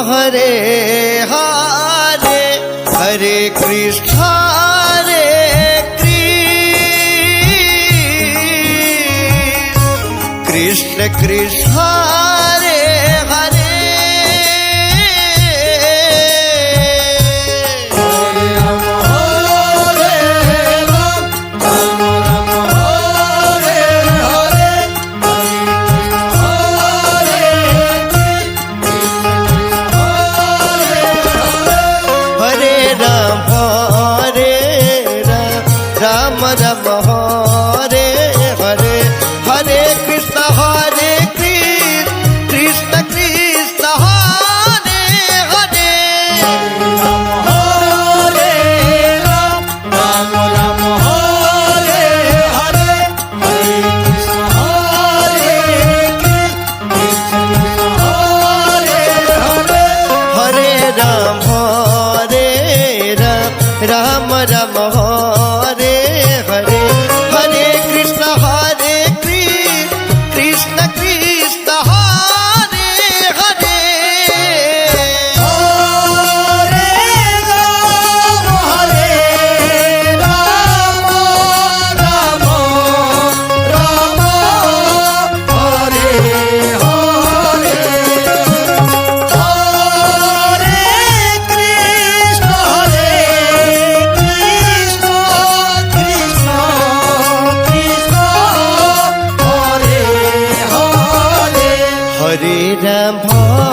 Hare Hare Hare Krishna Krishna Krishna Hare Hare Ram Ram Hare Hare Hare Krishna Krishna Krishna Hare Hare Hare Ram Ram Hare Hare Hare Krishna Hare Ram Ram Ram Hare Hare Hare Krishna Krishna Krishna Hare Hare Hare Ram Ram Ram Hare Hare Hare Ram